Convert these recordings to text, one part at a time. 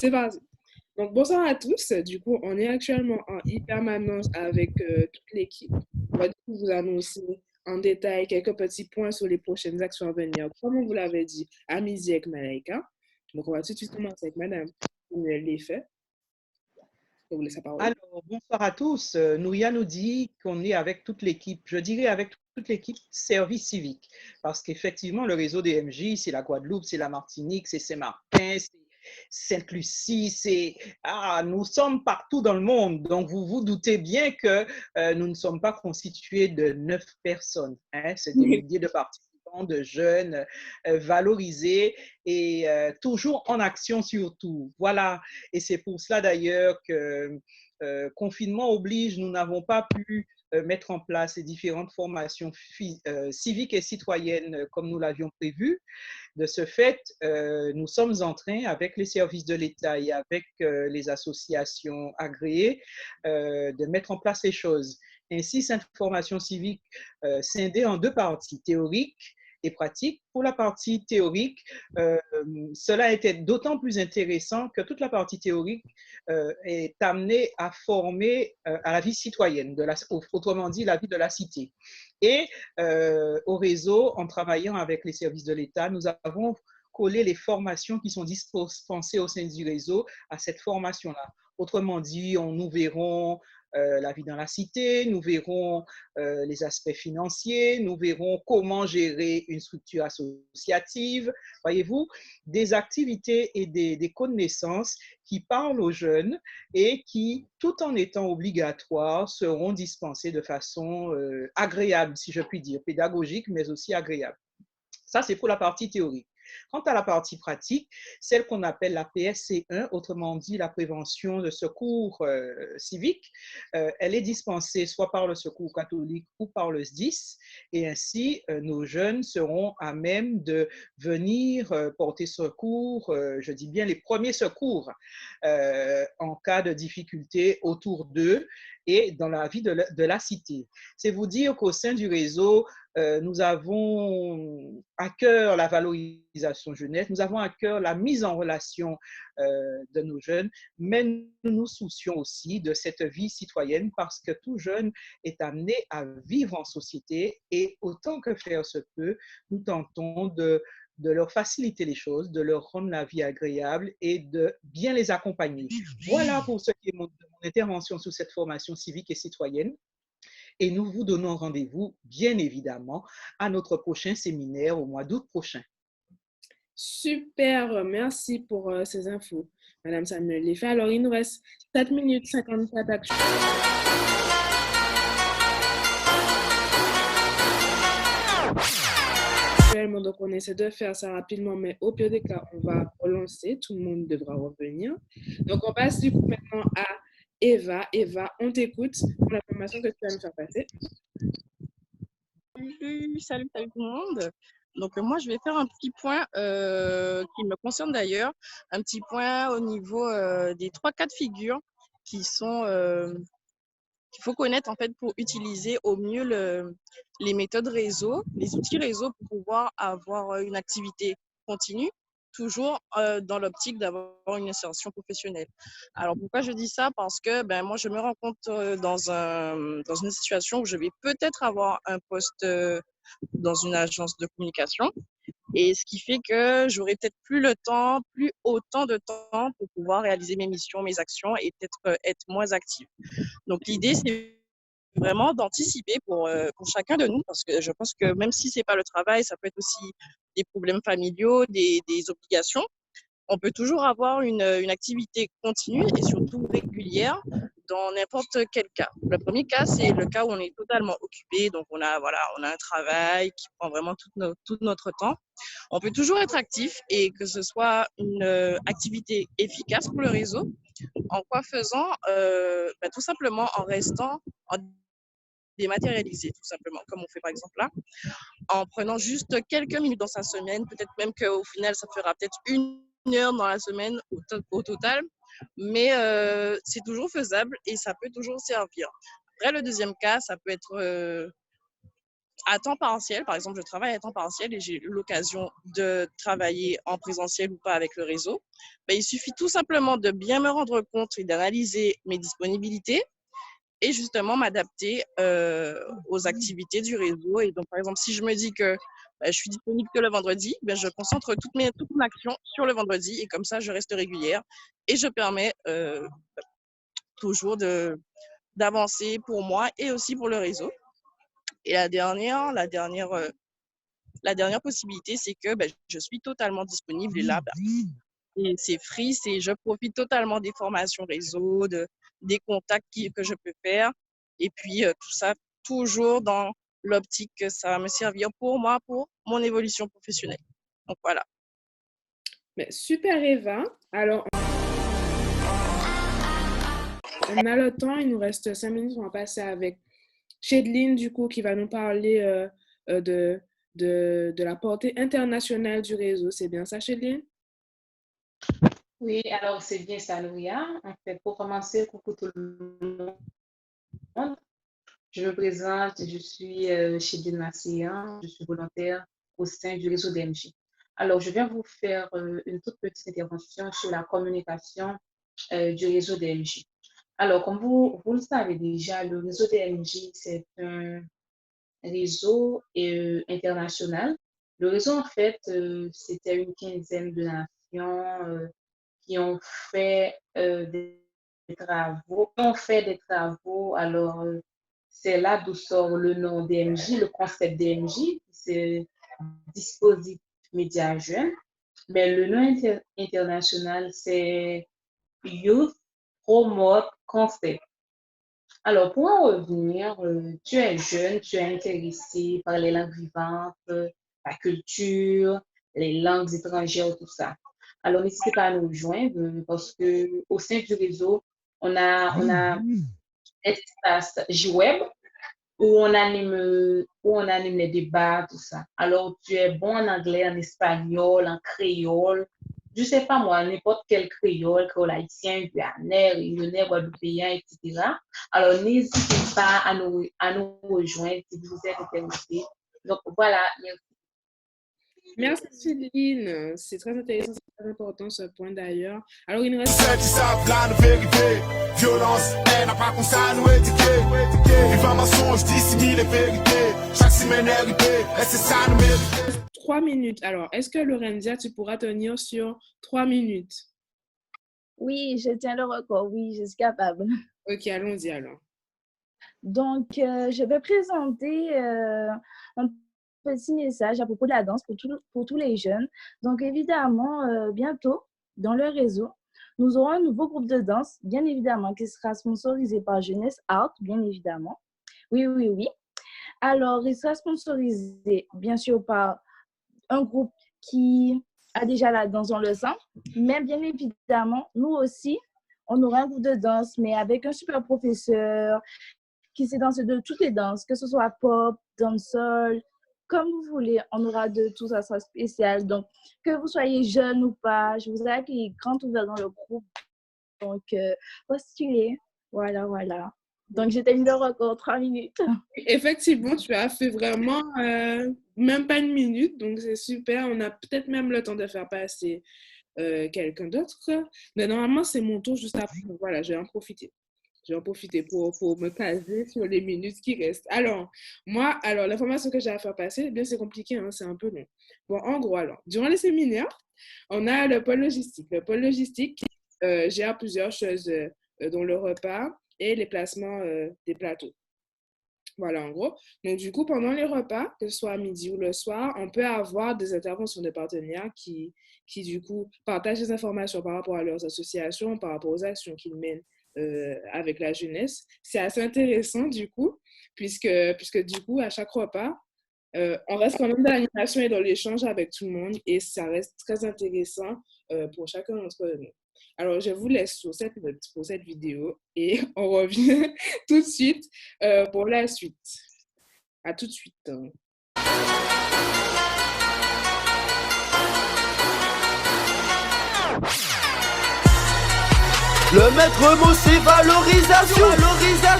C'est parti. Donc, bonsoir à tous. Du coup, on est actuellement en e-permanence avec toute l'équipe. On va du coup vous annoncer en détail quelques petits points sur les prochaines actions à venir. Comme on vous l'avait dit, à midi avec Malaika. Donc, on va tout de suite commencer avec Madame L'effet. Je vous laisse la parole. Alors, bonsoir à tous. Nouria nous dit qu'on est avec toute l'équipe, je dirais avec toute l'équipe service civique, parce qu'effectivement, le réseau des MJ, c'est la Guadeloupe, c'est la Martinique, c'est Saint-Martin, c'est Sainte-Lucie, nous sommes partout dans le monde. Donc, vous vous doutez bien que nous ne sommes pas constitués de 9 personnes. C'est des milliers de participants, de jeunes valorisés et toujours en action surtout. Voilà. Et c'est pour cela d'ailleurs que confinement oblige, nous n'avons pas pu mettre en place les différentes formations civiques et citoyennes comme nous l'avions prévu. De ce fait, nous sommes en train, avec les services de l'État et avec les associations agréées, de mettre en place les choses. Ainsi, cette formation civique scindée en 2 parties, théorique et pratique. Pour la partie théorique, cela était d'autant plus intéressant que toute la partie théorique est amenée à former à la vie citoyenne, autrement dit la vie de la cité. Et au réseau, en travaillant avec les services de l'État, nous avons collé les formations qui sont dispensées au sein du réseau à cette formation-là. Autrement dit, nous verrons la vie dans la cité, nous verrons les aspects financiers, nous verrons comment gérer une structure associative, voyez-vous, des activités et des connaissances qui parlent aux jeunes et qui, tout en étant obligatoires, seront dispensées de façon agréable, si je puis dire, pédagogique, mais aussi agréable. Ça, c'est pour la partie théorique. Quant à la partie pratique, celle qu'on appelle la PSC1, autrement dit la prévention de secours civique, elle est dispensée soit par le Secours catholique ou par le SDIS, et ainsi nos jeunes seront à même de venir porter secours, je dis bien les premiers secours, en cas de difficulté autour d'eux et dans la vie de la cité. C'est vous dire qu'au sein du réseau, nous avons à cœur la valorisation jeunesse, nous avons à cœur la mise en relation de nos jeunes, mais nous nous soucions aussi de cette vie citoyenne parce que tout jeune est amené à vivre en société et autant que faire se peut, nous tentons de leur faciliter les choses, de leur rendre la vie agréable et de bien les accompagner. Voilà pour ce qui est de mon intervention sur cette formation civique et citoyenne. Et nous vous donnons rendez-vous, bien évidemment, à notre prochain séminaire au mois d'août prochain. Super, merci pour ces infos, Madame Samuel L'effet. Alors, il nous reste 7 minutes 54 actions. Donc, on essaie de faire ça rapidement, mais au pire des cas, on va relancer. Tout le monde devra revenir. Donc, on passe du coup maintenant à Eva. Eva, on t'écoute pour l'information que tu vas nous faire passer. Salut tout le monde. Donc, moi, je vais faire un petit point qui me concerne d'ailleurs, un petit point au niveau des 3 cas de figure qui sont qu'il faut connaître en fait pour utiliser au mieux les méthodes réseau, les outils réseau pour pouvoir avoir une activité continue, toujours dans l'optique d'avoir une insertion professionnelle. Alors pourquoi je dis ça? Parce que moi je me rends compte dans une situation où je vais peut-être avoir un poste dans une agence de communication. Et ce qui fait que j'aurai peut-être plus autant de temps pour pouvoir réaliser mes missions, mes actions et peut-être être moins active. Donc l'idée, c'est vraiment d'anticiper pour chacun de nous, parce que je pense que même si c'est pas le travail, ça peut être aussi des problèmes familiaux, des obligations. On peut toujours avoir une activité continue et surtout régulière dans n'importe quel cas. Le premier cas, c'est le cas où on est totalement occupé, donc on a un travail qui prend vraiment tout notre temps. On peut toujours être actif et que ce soit une activité efficace pour le réseau. En quoi faisant? Tout simplement en restant dématérialisé, tout simplement, comme on fait par exemple là, en prenant juste quelques minutes dans sa semaine, peut-être même qu'au final, ça fera peut-être 1 heure dans la semaine au total, mais c'est toujours faisable et ça peut toujours servir. Après, le deuxième cas, ça peut être à temps partiel, par exemple, je travaille à temps partiel et j'ai eu l'occasion de travailler en présentiel ou pas avec le réseau, ben, il suffit tout simplement de bien me rendre compte et d'analyser mes disponibilités et justement m'adapter aux activités du réseau. Et donc, par exemple, si je me dis que je suis disponible que le vendredi, ben, je concentre toute mon action sur le vendredi et comme ça, je reste régulière et je permets toujours d'avancer pour moi et aussi pour le réseau. Et la dernière possibilité, c'est que ben, je suis totalement disponible et là, ben, et c'est free, je profite totalement des formations réseau, des contacts que je peux faire. Et puis, tout ça, toujours dans l'optique que ça va me servir pour moi, pour mon évolution professionnelle. Donc, voilà. Mais super, Eva. Alors, on a le temps, il nous reste 5 minutes, on va passer avec Chedline, du coup, qui va nous parler de la portée internationale du réseau. C'est bien ça, Chedline? Oui, alors c'est bien ça, Nouria. En fait, pour commencer, coucou tout le monde. Je me présente, je suis Chedline Massian, je suis volontaire au sein du réseau DMJ. Alors, je viens vous faire une toute petite intervention sur la communication du réseau DMJ. Alors, comme vous le savez déjà, le réseau DMJ, c'est un réseau international. Le réseau, en fait, c'était une quinzaine de nations qui ont fait des travaux. Alors, c'est là d'où sort le nom DMJ, le concept DMJ, c'est dispositif média jeune. Mais le nom international, c'est Youth Promote Concept. Alors, pour en revenir, tu es jeune, tu es intéressé par les langues vivantes, la culture, les langues étrangères, tout ça. Alors, n'hésitez pas à nous rejoindre parce qu'au sein du réseau, on a un espace J-Web où on anime les débats, tout ça. Alors, tu es bon en anglais, en espagnol, en créole, je sais pas moi, n'importe quel créole haïtien, guyanais, réunionnais, guadeloupéen, etc. Alors, n'hésitez pas à nous rejoindre si vous êtes intéressé. Donc, voilà, merci. Merci, Céline. C'est très intéressant, c'est très important ce point d'ailleurs. Alors, il nous reste... Violence, haine, n'a pas qu'on ça nous éduquer. Diffamation, je dissimule les vérités. Chaque semaine hérité, et c'est ça nous mériter. 3 minutes. Alors, est-ce que Lorenza, tu pourras tenir sur 3 minutes? Oui, je tiens le record. Oui, je suis capable. Ok, allons-y alors. Donc, je vais présenter un petit message à propos de la danse pour tous les jeunes. Donc, évidemment, bientôt, dans le réseau, nous aurons un nouveau groupe de danse, bien évidemment, qui sera sponsorisé par Jeunesse Art, bien évidemment. Oui. Alors, il sera sponsorisé, bien sûr, par un groupe qui a déjà la danse dans le sang, mais bien évidemment, nous aussi, on aura un groupe de danse, mais avec un super professeur qui sait danser de toutes les danses, que ce soit pop, dancehall, comme vous voulez, on aura de tout ça, ça spécial. Donc, que vous soyez jeune ou pas, je vous accueille grand ouvert dans le groupe. Donc, postulez. Voilà. Donc, j'ai terminé le record, 3 minutes. Effectivement, tu as fait vraiment même pas 1 minute, donc c'est super. On a peut-être même le temps de faire passer quelqu'un d'autre. Mais normalement, c'est mon tour juste après. Voilà, je vais en profiter. Pour me caser sur les minutes qui restent. Alors, l'information que j'ai à faire passer, eh bien, c'est compliqué, hein, c'est un peu long. Bon, en gros, alors, durant les séminaires, on a le pôle logistique. Le pôle logistique gère plusieurs choses, dont le repas et les placements des plateaux. Voilà, en gros. Donc, du coup, pendant les repas, que ce soit à midi ou le soir, on peut avoir des interventions de partenaires qui du coup, partagent des informations par rapport à leurs associations, par rapport aux actions qu'ils mènent avec la jeunesse. C'est assez intéressant, du coup, puisque du coup, à chaque repas, on reste quand même dans l'animation et dans l'échange avec tout le monde et ça reste très intéressant pour chacun d'entre nous. Alors, je vous laisse sur cette note pour cette vidéo et on revient tout de suite pour la suite. À tout de suite. Le maître mot c'est valorisation.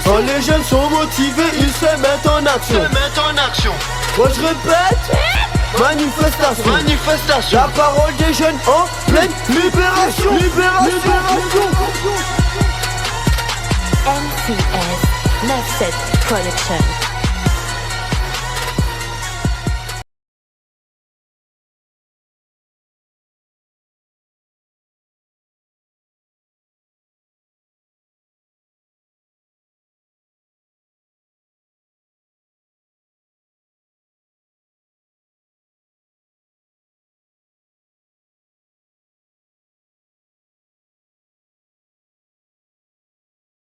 Quand les jeunes sont motivés, ils se mettent en action. Moi je répète, manifestation, manifestation. La parole des jeunes en pleine libération, libération. MCS 97 Production.